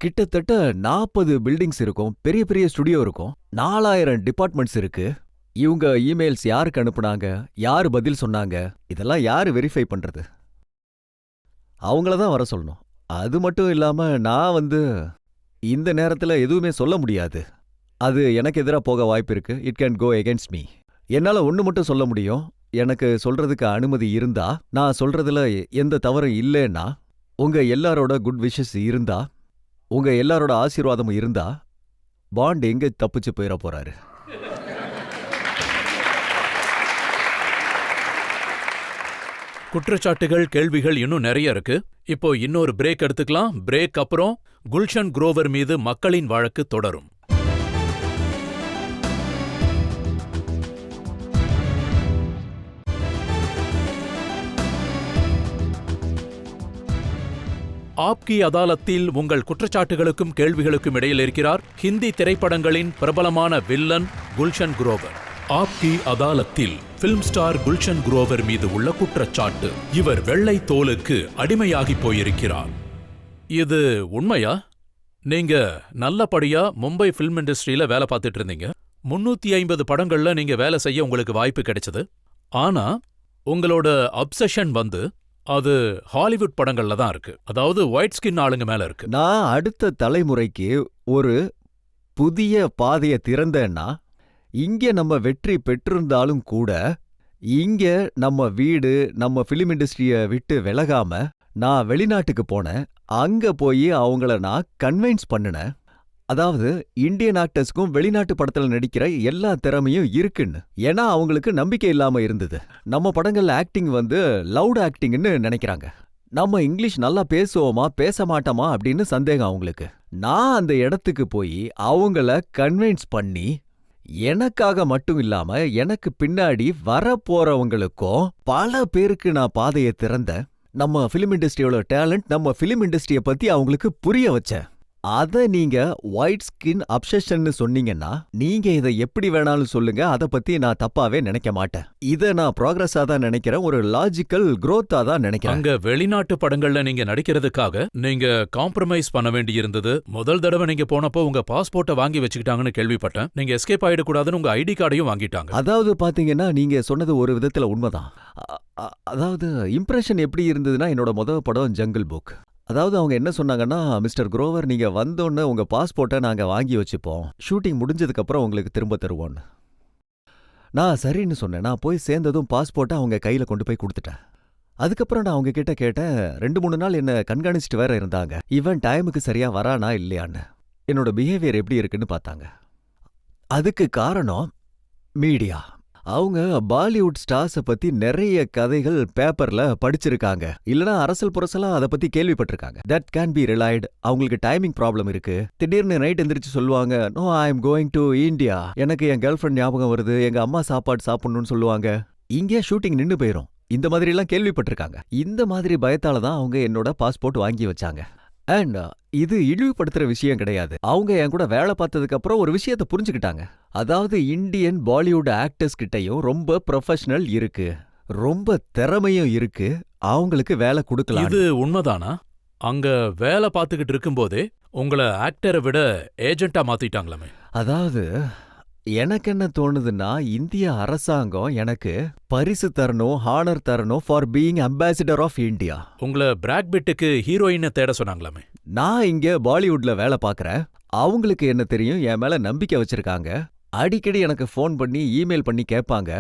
கிட்டத்தட்ட 40 buildings இருக்கும், பெரிய பெரிய studio இருக்கும், 4000 departments இருக்கு. இவங்க emails யாருக்கு அனுப்புனாங்க, யாரு பதில் சொன்னாங்க, இதெல்லாம் யாரு வெரிஃபை பண்றது? அவங்கள தான் வர சொல்லணும். அது மட்டும் இல்லாம நான் இந்த நேரத்துல எதுவுமே சொல்ல முடியாது. அது எனக்கு எதிரா போக வாய்ப்பு இருக்கு. It can go against me. என்னால ஒண்ணு மட்டும் சொல்ல முடியும். எனக்கு சொல்றதுக்கு அனுமதி இருந்தா, நான் சொல்றதுல எந்த தவறும் இல்லைன்னா, உங்க எல்லாரோட குட் விஷஸ் இருந்தா, உங்க எல்லாரோட ஆசீர்வாதமும் இருந்தா, பாண்ட் எங்க தப்பிச்சு போயிட போறாரு. குற்றச்சாட்டுகள், கேள்விகள் இன்னும் நிறைய இருக்கு. இப்போ இன்னொரு பிரேக் எடுத்துக்கலாம். பிரேக் அப்புறம் குல்ஷன் குரோவர் மீது மக்களின் வழக்கு தொடரும். ஆப்கி அதாலத்தில் உங்கள் குற்றச்சாட்டுகளுக்கும் கேள்விகளுக்கும் இடையில் இருக்கிறார் ஹிந்தி திரைப்படங்களின் பிரபலமான வில்லன் குல்ஷன் குரோவர். ஆப்கி அதாலத்தில் பிலிம் ஸ்டார் குல்ஷன் குரோவர் மீது உள்ள குற்றச்சாட்டு, இவர் வெள்ளை தோலுக்கு அடிமையாகி போயிருக்கிறார். இது உண்மையா? நீங்க நல்லபடியா மும்பை பிலிம் இண்டஸ்ட்ரியில வேலை பார்த்துட்டு இருந்தீங்க. 350 படங்கள்ல நீங்க வேலை செய்ய உங்களுக்கு வாய்ப்பு கிடைச்சது. ஆனா உங்களோட அப்சஷன் அது ஹாலிவுட் படங்கள்ல தான் இருக்கு. அதாவது ஒயிட் ஸ்கின் ஆளுங்க மேல இருக்கு. நான் அடுத்த தலைமுறைக்கு ஒரு புதிய பாதையை திறந்தேன்னா, இங்க நம்ம வெற்றி பெற்றிருந்தாலும் கூட, இங்க நம்ம வீடு, நம்ம பிலிம் இண்டஸ்ட்ரிய விட்டு விலகாம நான் வெளிநாட்டுக்கு போனேன். அங்க போய் அவங்கள நான் கன்வின்ஸ் பண்ணினேன். அதாவது இந்தியன் ஆக்டர்ஸ்க்கும் வெளிநாட்டு படத்துல நடிக்கிற எல்லா திறமையும் இருக்குன்னு. ஏன்னா அவங்களுக்கு நம்பிக்கை இல்லாம இருந்தது. நம்ம படங்கள்ல ஆக்டிங் லவுட் ஆக்டிங்னு நினைக்கிறாங்க. நம்ம இங்கிலீஷ் நல்லா பேசுவோமா பேச மாட்டோமா அப்படின்னு சந்தேகம் அவங்களுக்கு. நான் அந்த இடத்துக்கு போய் அவங்கள கன்வின்ஸ் பண்ணி, எனக்காக மட்டும் இல்லாம எனக்கு பின்னாடி வரப்போறவங்களுக்கும் பல பேருக்கு நான் பாதையை திறந்தேன். நம்ம பிலிம் இண்டஸ்ட்ரியோட டேலண்ட், நம்ம பிலிம் இண்டஸ்ட்ரிய பத்தி அவங்களுக்கு புரிய வச்சேன். அத நீங்க ஒயிட் ஸ்கின் அப்சஷன்னு சொன்னீங்கன்னா, நீங்க இதை எப்படி வேணாலும் சொல்லுங்க, அத பத்தி நான் தப்பாவே நினைக்க மாட்டேன். இத நான் ப்ராக்ரஸா தான் நினைக்கிறேன், ஒரு லாஜிக்கல் growth-ஆ தான் நினைக்கிறேன். அங்க வெளிநாட்டு படங்கள்ல நீங்க நடிக்கிறதுக்காக நீங்க காம்ப்ரமைஸ் பண்ண வேண்டி இருந்தது. முதல் தடவை நீங்க போனப்போ உங்க பாஸ்போர்ட்டை வாங்கி வச்சுக்கிட்டாங்கன்னு கேள்விப்பட்டேன். நீங்க எஸ்கேப் ஆயிடக்கூடாதுன்னு உங்க ஐடி கார்டையும் வாங்கிட்டாங்க. அதாவது பாத்தீங்கன்னா, நீங்க சொன்னது ஒரு விதத்துல உண்மைதான். அதாவது இம்ப்ரெஷன் எப்படி இருந்ததுன்னா, என்னோட முதல் படம் ஜங்கிள் புக். அதாவது அவங்க என்ன சொன்னாங்கன்னா, மிஸ்டர் குரோவர், நீங்க வந்தோன்னு உங்க பாஸ்போர்ட்டை நாங்க வாங்கி வச்சுப்போம், ஷூட்டிங் முடிஞ்சதுக்கு அப்புறம் உங்களுக்கு திரும்ப தருவோன்னு. நான் சரின்னு சொன்னேன். நான் போய் சேர்ந்ததும் பாஸ்போர்ட்டை அவங்க கையில கொண்டு போய் கொடுத்துட்டேன். அதுக்கப்புறம் நான் அவங்க கிட்ட கேட்டேன், 2-3 நாள் என்ன கண்காணிச்சுட்டு வேற இருந்தாங்க, இவன் டைமுக்கு சரியா வரானா இல்லையான்னு, என்னோட பிஹேவியர் எப்படி இருக்குன்னு பார்த்தாங்க. அதுக்கு காரணம் மீடியா. அவங்க பாலிவுட் ஸ்டார்ஸை பத்தி நிறைய கதைகள் பேப்பர்ல படிச்சிருக்காங்க, இல்லனா அரசல் புரசலா அதை பத்தி கேள்விப்பட்டிருக்காங்க. That can be relied. அவங்களுக்கு டைமிங் ப்ராப்ளம் இருக்கு. திடீர்னு நைட் எந்திரிச்சு சொல்லுவாங்க, no I am going to India, எனக்கு என் கேர்ள் ஃப்ரெண்ட் ஞாபகம் வருது, எங்க அம்மா சாப்பாடு சாப்பிடணும்னு சொல்லுவாங்க, இங்கே ஷூட்டிங் நின்னு போயிரும். இந்த மாதிரி எல்லாம் கேள்விப்பட்டிருக்காங்க. இந்த மாதிரி பயத்தால தான் அவங்க என்னோட பாஸ்போர்ட் வாங்கி வச்சாங்க. அண்ட் இது இழிவுபடுத்துற விஷயம் கிடையாது. அவங்க என் கூட வேலை பார்த்ததுக்கு அப்புறம் ஒரு விஷயத்தை புரிஞ்சுக்கிட்டாங்க. அதாவது இந்தியன் பாலிவுட் ஆக்டர்ஸ் கிட்டயும் ரொம்ப ப்ரொஃபஷனல் இருக்கு, ரொம்ப திறமையும் இருக்கு, அவங்களுக்கு வேலை கொடுக்கலாம். இது உண்மைதானா? அங்க வேலை பார்த்துக்கிட்டு இருக்கும்போதே உங்களை ஆக்டரை விட ஏஜென்ட்டா மாத்திட்டாங்களாமே? அதாவது எனக்கு என்ன தோணுதுன்னா, இந்திய அரசாங்கம் எனக்கு பரிசு தரணும், ஹானர் தரணும் for being ambassador of India. உங்களை பிராக்பிட்டுக்கு ஹீரோயினை தேட சொன்னாங்களாமே? நான் இங்க பாலிவுட்ல வேலை பார்க்கறேன். அவங்களுக்கு என்ன தெரியும், என் மேல நம்பிக்கை வச்சிருக்காங்க. அடிக்கடி எனக்கு ஃபோன் பண்ணி இமெயில் பண்ணி கேட்பாங்க,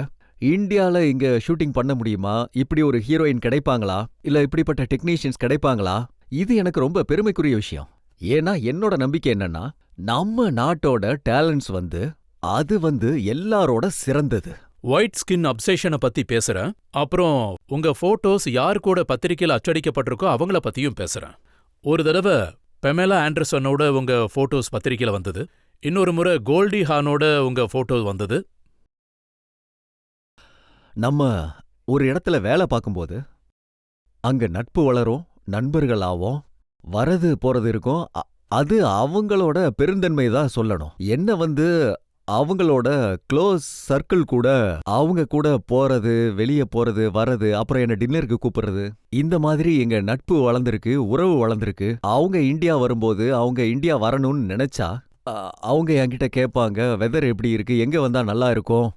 இந்தியால இங்க ஷூட்டிங் பண்ண முடியுமா, இப்படி ஒரு ஹீரோயின் கிடைப்பாங்களா, இல்ல இப்படிப்பட்ட டெக்னீஷியன்ஸ் கிடைப்பாங்களா. இது எனக்கு ரொம்ப பெருமைக்குரிய விஷயம். ஏன்னா என்னோட நம்பிக்கை என்னன்னா, நம்ம நாட்டோட டேலண்ட்ஸ் அது எல்லாரோட சிறந்தது. ஒயிட் ஸ்கின் அப்சேஷனை பத்தி பேசுறேன். அப்புறம் உங்க போட்டோஸ் யார் கூட பத்திரிக்கையில் அச்சடிக்கப்பட்டிருக்கோ அவங்கள பத்தியும் பேசுறேன். ஒரு தடவை பெமேலா ஆண்டர்சனோட உங்க போட்டோஸ் பத்திரிக்கையில வந்தது. இன்னொரு முறை கோல்டி ஹானோட உங்க போட்டோ வந்தது. நம்ம ஒரு இடத்துல வேலை பார்க்கும்போது அங்க நட்பு வளரும், நண்பர்களாவும், வரது போறது இருக்கும். அது அவங்களோட பெருந்தன்மை தான் சொல்லணும். என்ன அவங்களோட க்ளோஸ் சர்க்கிள் கூட அவங்க கூட போறது, வெளியே போறது, வரது, அப்புறம் என்ன டின்னருக்கு கூப்பிடுறது, இந்த மாதிரி எங்க நட்பு வளர்ந்துருக்கு, உறவு வளர்ந்துருக்கு. அவங்க இந்தியா வரும்போது அவங்க இந்தியா வரணும்னு நினைச்சா அவங்க என்கிட்ட கேட்பாங்க, வெதர் எப்படி இருக்கு, எங்க வந்தா நல்லா இருக்கும்.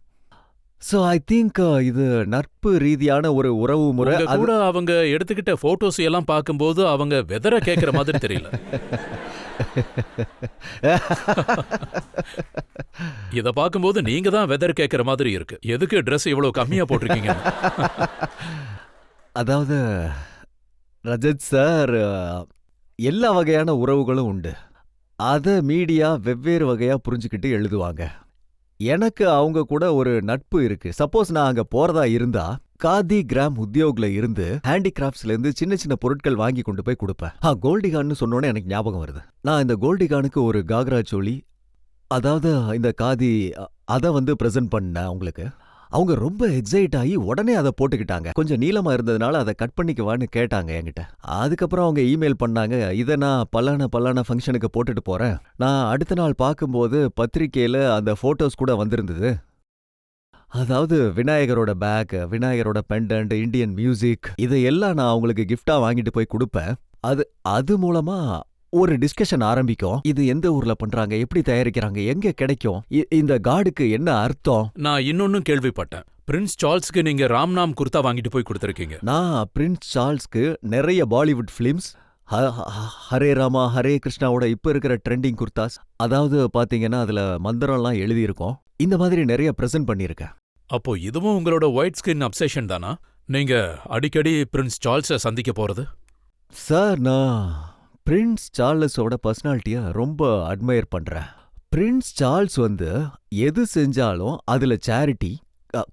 ஸோ ஐ திங்க் இது நட்பு ரீதியான ஒரு உறவு முறை. உங்க கூட அவங்க எடுத்துக்கிட்ட போட்டோஸ் எல்லாம் பார்க்கும்போது அவங்க வெதர கேக்குற மாதிரி தெரியல. இத பார்க்கும்போது நீங்க தான் வெதர் கேக்குற மாதிரி இருக்கு. எதுக்கு Dress இவ்வளவு கம்மியா போட்டிருக்கீங்க? அதாவது ரஜத் சார், எல்லா வகையான உறவுகளும் உண்டு. அத மீடியா வெவ்வேறு வகையா புரிஞ்சுக்கிட்டு எழுதுவாங்க. எனக்கு அவங்க கூட ஒரு நட்பு இருக்கு. சப்போஸ் நான் அங்க போறதா இருந்தா காதி கிராம் உத்தியோக்ல இருந்து ஹேண்டிகிராஃப்ட்ஸ்ல இருந்து சின்ன சின்ன பொருட்கள் வாங்கி கொண்டு போய் கொடுப்பேன். கோல்டிகான்னு சொன்னோன்னே எனக்கு ஞாபகம் வருது. நான் இந்த கோல்டிகானுக்கு ஒரு காக்ரா சோலி, அதாவது இந்த காதி, அத பிரசன்ட் பண்ணேன் அவங்களுக்கு. அவங்க ரொம்ப எக்ஸைட் ஆகி உடனே அதை போட்டுக்கிட்டாங்க. கொஞ்சம் நீளமா இருந்ததுனால அதை கட் பண்ணிக்குவான்னு கேட்டாங்க என்கிட்ட. அதுக்கப்புறம் அவங்க இமெயில் பண்ணாங்க, இதை நான் பல்லான ஃபங்க்ஷனுக்கு போட்டுட்டு போறேன். நான் அடுத்த நாள் பார்க்கும்போது பத்திரிக்கையில அந்த போட்டோஸ் கூட வந்திருந்தது. அதாவது விநாயகரோட பேக், விநாயகரோட பெண்டன்ட், இந்தியன் மியூசிக், இதையெல்லாம் நான் அவங்களுக்கு கிஃப்டா வாங்கிட்டு போய் கொடுப்பேன். அது மூலமா ஒரு டிஸ்கஷன் ஆரம்பிக்கும். இது எந்த ஊர்ல பண்றாங்க, எப்படி தயாரிக்கிறாங்க, எங்க கிடைக்கும், இந்த கார்டுக்கு என்ன அர்த்தம். நான் இன்னொன்னும் கேள்விப்பட்டேன். பிரின்ஸ் சார்ல்ஸ்க்கு நீங்க ராம்நாம் குர்தா வாங்கிட்டு போய் கொடுத்திருக்கீங்க. நான் பிரின்ஸ் சார்ல்ஸ்க்கு நிறைய பாலிவுட் பிலிம்ஸ், ஹரே ராமா ஹரே கிருஷ்ணாவோட இப்ப இருக்கிற ட்ரெண்டிங் குர்தாஸ், அதாவது பாத்தீங்கன்னா அதுல மந்திரம்லாம் எழுதியிருக்கோம், இந்த மாதிரி நிறைய பிரசன்ட் பண்ணியிருக்கேன். அப்போ இதுவும் உங்களோட ஒயிட் ஸ்கின் அப்செஷன் தானா? நீங்க அடிக்கடி பிரின்ஸ் சார்ல்ஸை சந்திக்க போறது? சார், நான் பிரின்ஸ் சார்லஸோட பர்சனாலிட்டியை ரொம்ப அட்மையர் பண்றேன். பிரின்ஸ் சார்ல்ஸ் எது செஞ்சாலும் அதுல சேரிட்டி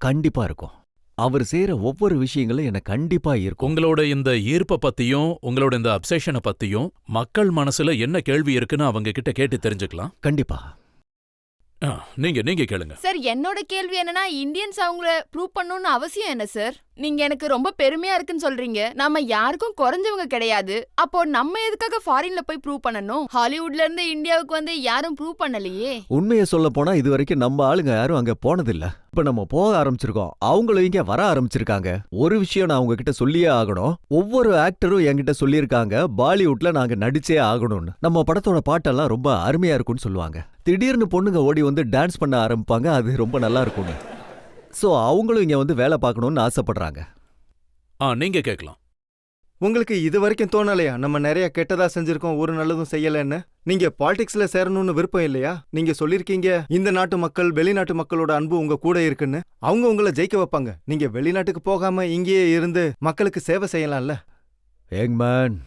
கண்டிப்பா இருக்கும். அவர் செய்யற ஒவ்வொரு விஷயங்களும் எனக்கு கண்டிப்பா இருக்கும். உங்களோட இந்த ஈர்ப்பை பத்தியும் உங்களோட இந்த அப்செஷனை பத்தியும் மக்கள் மனசுல என்ன கேள்வி இருக்குன்னு அவங்க கிட்ட கேட்டு தெரிஞ்சுக்கலாம். கண்டிப்பா. நீங்க கேளுங்க சார். என்னோட கேள்வி என்னன்னா, இந்தியன்ஸ் அவங்கள ப்ரூவ் பண்ணணும்னு அவசியம் என்ன சார்? நீங்க எனக்கு ரொம்ப பெருமையா இருக்குன்னு சொல்றீங்க. நாம யாருக்கும் குறைஞ்சவங்க கிடையாது. அப்போ நம்ம எதுக்காக ஃபாரின்ல போய் ப்ரூவ் பண்ணணும்? ஹாலிவுட்ல இருந்து இந்தியாவுக்கு யாரும் ப்ரூவ் பண்ணலையே. உண்மையை சொல்ல போனா இது வரைக்கும் நம்ம ஆளுங்க யாரும் அங்க போனதில்ல. இப்ப நம்ம போக ஆரம்பிச்சிருக்கோம், அவங்களும் இங்க வர ஆரம்பிச்சிருக்காங்க. ஒரு விஷயம் நான் உங்ககிட்ட சொல்லியே ஆகணும். ஒவ்வொரு ஆக்டரும் என்கிட்ட சொல்லியிருக்காங்க, பாலிவுட்ல நாங்க நடிச்சே ஆகணும்னு. நம்ம படத்தோட பாட்டெல்லாம் ரொம்ப அருமையா இருக்கும்னு சொல்லுவாங்க. திடீர்னு பொண்ணுங்க ஓடி டான்ஸ் பண்ண ஆரம்பிப்பாங்க, அது ரொம்ப நல்லா இருக்கும்னு. சோ அவங்களும் இங்க வேலை பார்க்கணும்னு ஆசைப்படுறாங்க. நீங்க கேட்கலாம். உங்களுக்கு இது வரைக்கும் தோணலையா நம்ம நிறைய கெட்டதா செஞ்சிருக்கோம், ஒரு நல்லதும் செய்யலன்னு? நீங்க பாலிடிக்ஸ்ல சேரணும்னு விருப்பம் இல்லையா? நீங்க சொல்லிருக்கீங்க இந்த நாட்டு மக்கள் வெளிநாட்டு மக்களோட அன்பு உங்க கூட இருக்குன்னு. அவங்க உங்களை ஜெயிக்க வைப்பாங்க. நீங்க வெளிநாட்டுக்கு போகாம இங்கேயே இருந்து மக்களுக்கு சேவை செய்யலாம்ல. யங் மேன்,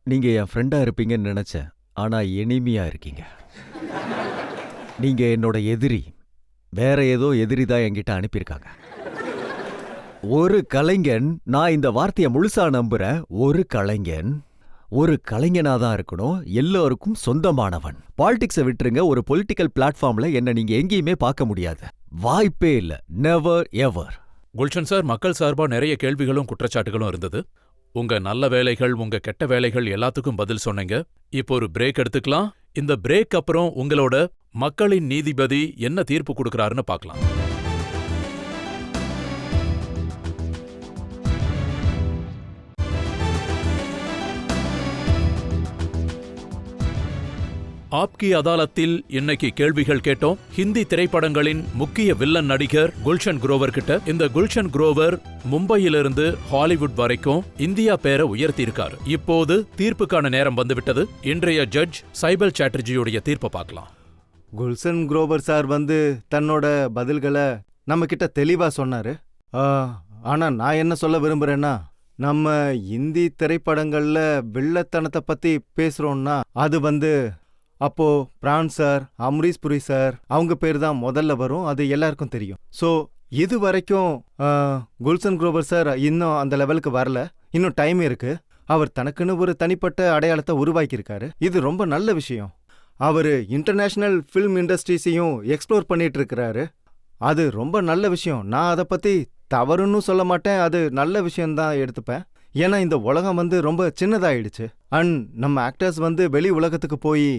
நீங்க என் ஃப்ரெண்டா இருப்பீங்கன்னு நினைச்சேன், ஆனா எனிமியா இருக்கீங்க. நீங்க என்னோட எதிரி. வேற ஏதோ எதிரி தான் என்கிட்ட அனுப்பியிருக்காங்க. ஒரு கலைஞன், நான் இந்த வார்த்தையை முழுசா நம்புறேன், ஒரு கலைஞன் ஒரு கலைஞனாதான் இருக்கணும், எல்லோருக்கும் சொந்தமானவன். பாலிடிக்ஸை விட்டுருங்க, ஒரு பொலிட்டிக்கல் பிளாட்ஃபார்ம்ல என்ன நீங்க எங்கேயுமே பார்க்க முடியாது. வாய்ப்பே இல்ல. Never ever. குல்ஷன் சார், மக்கள் சார்பா நிறைய கேள்விகளும் குற்றச்சாட்டுகளும் இருந்தது. உங்க நல்ல வேலைகள், உங்க கெட்ட வேலைகள் எல்லாத்துக்கும் பதில் சொன்னீங்க. இப்போ ஒரு பிரேக் எடுத்துக்கலாம். இந்த பிரேக் அப்புறம் உங்களோட மக்களின் நீதிபதி என்ன தீர்ப்பு கொடுக்கறாருன்னு பார்க்கலாம். ஆப்கி அதாலத்தில் இன்னைக்கு கேள்விகள் கேட்டோம். ஹிந்தி திரைப்படங்களின் முக்கிய வில்லன் நடிகர் குல்ஷன் குரோவர் கிட்ட. இந்த குல்ஷன் குரோவர் மும்பையிலிருந்து ஹாலிவுட் வரைக்கும் இந்தியா பேரை உயர்த்தியிருக்காரு. இப்போது தீர்ப்புக்கான நேரம் வந்துவிட்டது. இன்றைய ஜட்ஜ் சைபல் சாட்டர்ஜியுடைய தீர்ப்பை பார்க்கலாம். குல்ஷன் குரோவர் சார் தன்னோட பதில்களை நம்ம கிட்ட தெளிவா சொன்னாரு. ஆனா நான் என்ன சொல்ல விரும்புறேன்னா, நம்ம இந்தி திரைப்படங்கள்ல வில்லத்தனத்தை பத்தி பேசுறோம்னா அது அப்போ பிரான் சார், அம்ரீஷ் புரி சார், அவங்க பேர் தான் முதல்ல வரும். அது எல்லாருக்கும் தெரியும். ஸோ இது வரைக்கும் குல்ஷன் குரோவர் சார் இன்னும் அந்த லெவலுக்கு வரல. இன்னும் டைம் இருக்கு. அவர் தனக்குன்னு ஒரு தனிப்பட்ட அடையாளத்தை உருவாக்கியிருக்காரு. இது ரொம்ப நல்ல விஷயம். அவர் இன்டர்நேஷனல் ஃபில்ம் இண்டஸ்ட்ரீஸையும் எக்ஸ்ப்ளோர் பண்ணிட்டு இருக்கிறாரு. அது ரொம்ப நல்ல விஷயம். நான் அதை பத்தி தவறுன்னு சொல்ல மாட்டேன், அது நல்ல விஷயம்தான் எடுத்துப்பேன். ஏன்னா இந்த உலகம் ரொம்ப சின்னதாயிடுச்சு. அண்ட் நம்ம ஆக்டர்ஸ் வெளி உலகத்துக்கு போய்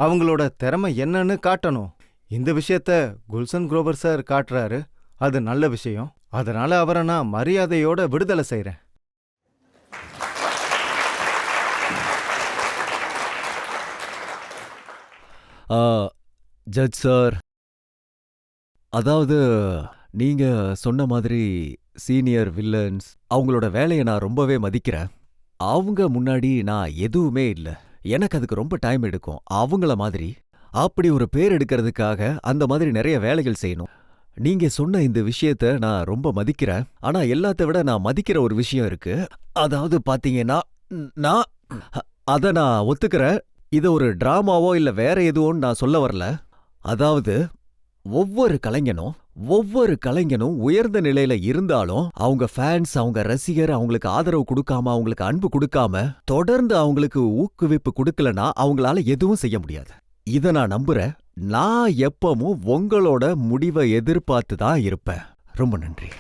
அவங்களோட திறமை என்னன்னு காட்டணும். இந்த விஷயத்த குல்ஷன் குரோவர் சார் காட்டுறாரு. அது நல்ல விஷயம். அதனால அவரை நான் மரியாதையோட விடுதலை செய்றேன். ஜட்ஜ் சார், அதாவது நீங்க சொன்ன மாதிரி சீனியர் வில்லன்ஸ் அவங்களோட வேலையை நான் ரொம்பவே மதிக்கிறேன். அவங்க முன்னாடி நான் எதுவுமே இல்ல. எனக்கு அதுக்கு ரொம்ப டைம் எடுக்கும். அவங்கள மாதிரி அப்படி ஒரு பேர் எடுக்கிறதுக்காக அந்த மாதிரி நிறைய வேலைகள் செய்யணும். நீங்க சொன்ன இந்த விஷயத்த நான் ரொம்ப மதிக்கிறேன். ஆனா எல்லாத்த விட நான் மதிக்கிற ஒரு விஷயம் இருக்கு. அதாவது பாத்தீங்கன்னா, நான் அத நான் ஒத்துக்கிறேன். இத ஒரு டிராமாவோ இல்ல வேற எதுவோன்னு நான் சொல்ல வரல. அதாவது ஒவ்வொரு கலைஞனும் உயர்ந்த நிலையில இருந்தாலும் அவங்க ஃபேன்ஸ், அவங்க ரசிகர் அவங்களுக்கு ஆதரவு கொடுக்காம, அவங்களுக்கு அன்பு கொடுக்காம, தொடர்ந்து அவங்களுக்கு ஊக்குவிப்பு கொடுக்கலனா அவங்களால எதுவும் செய்ய முடியாது. இத நான் நம்புறேன். நான் எப்பவும் உங்களோட முடிவை எதிர்பார்த்து தான் இருப்பேன். ரொம்ப நன்றி.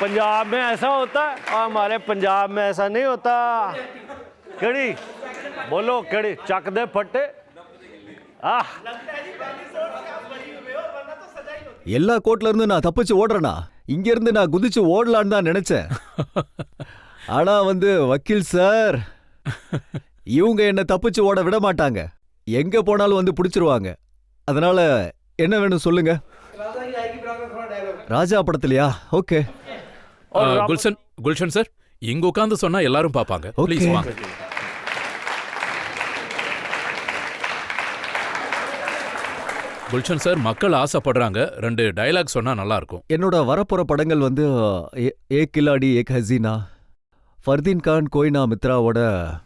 पंजाब में ऐसा होता है और हमारे पंजाब में ऐसा नहीं होता। केड़ी बोलो, केड़ी चक दे फटे। எல்லா கோட்ல இருந்து நான் தப்பிச்சு ஓடுறேனா? இங்க இருந்து நான் குதிச்சு ஓடலான்னு தான் நினைச்சேன். ஆனா வக்கீல் சார், இவங்க என்ன தப்பிச்சு ஓட விட மாட்டாங்க. எங்க போனாலும் பிடிச்சிருவாங்க. அதனால என்ன வேணும் சொல்லுங்க. ராஜா படத்துலயா? ஓகே. குல்ஷன் சார், இங்க உட்கார்ந்து சொன்னா எல்லாரும் பாப்பாங்க. ப்ளீஸ் வாங்க. குல்ஷன் சார், மக்கள் ஆசைப்படுறாங்க. 2 டயலாக் சொன்னா நல்லா இருக்கும். என்னோட வரப்போற படங்கள் ஏக் கிலாடி ஏக் ஹசீனா, ஃபர்தீன் கான் கோய்னா மித்ராவோட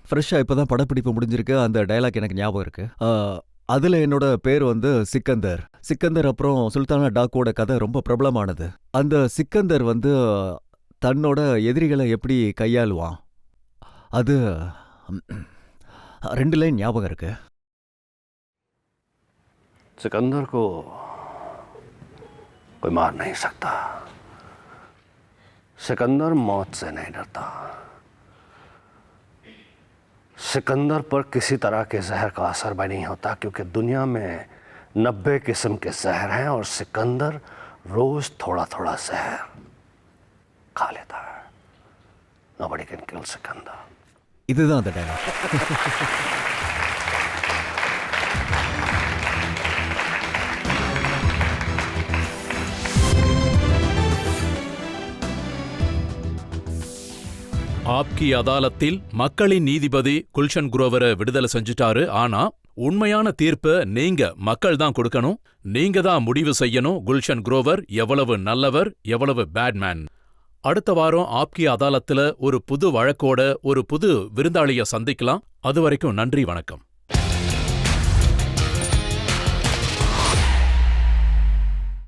ஃப்ரெஷ்ஷா இப்பதான் படப்பிடிப்பு முடிஞ்சிருக்கு. அந்த டயலாக் எனக்கு ஞாபகம் இருக்கு. அதுல என்னோட பேர் சிக்கந்தர். அப்புறம் சுல்தானா டாக்கோட கதை ரொம்ப பிரபலமானது. அந்த சிக்கந்தர் தன்னோட எதிரிகளை எப்படி கையாளுவான், அது 2 லைன் ஞாபகம் இருக்கு. सिकंदर को कोई मार नहीं सकता। सिकंदर मौत से नहीं डरता। सिकंदर पर किसी तरह के जहर का असर भी नहीं होता, क्योंकि दुनिया में 90 किस्म के जहर हैं और सिकंदर रोज थोड़ा थोड़ा जहर खा लेता है। Nobody can kill Sikandar. இதுதான் அந்த டயலாக். ஆப்கி அதாலத்தில் மக்களின் நீதிபதி குல்ஷன் குரோவரை விடுதலை செஞ்சுட்டாரு. ஆனா உண்மையான தீர்ப்பை நீங்க மக்கள் தான் கொடுக்கணும். நீங்க தான் முடிவு செய்யணும் குல்ஷன் குரோவர் எவ்வளவு நல்லவர், எவ்வளவு பேட்மேன். அடுத்த வாரம் ஆப்கி அதாலத்துல ஒரு புது வழக்கோட ஒரு புது விருந்தாளிய சந்திக்கலாம். அது வரைக்கும் நன்றி, வணக்கம்.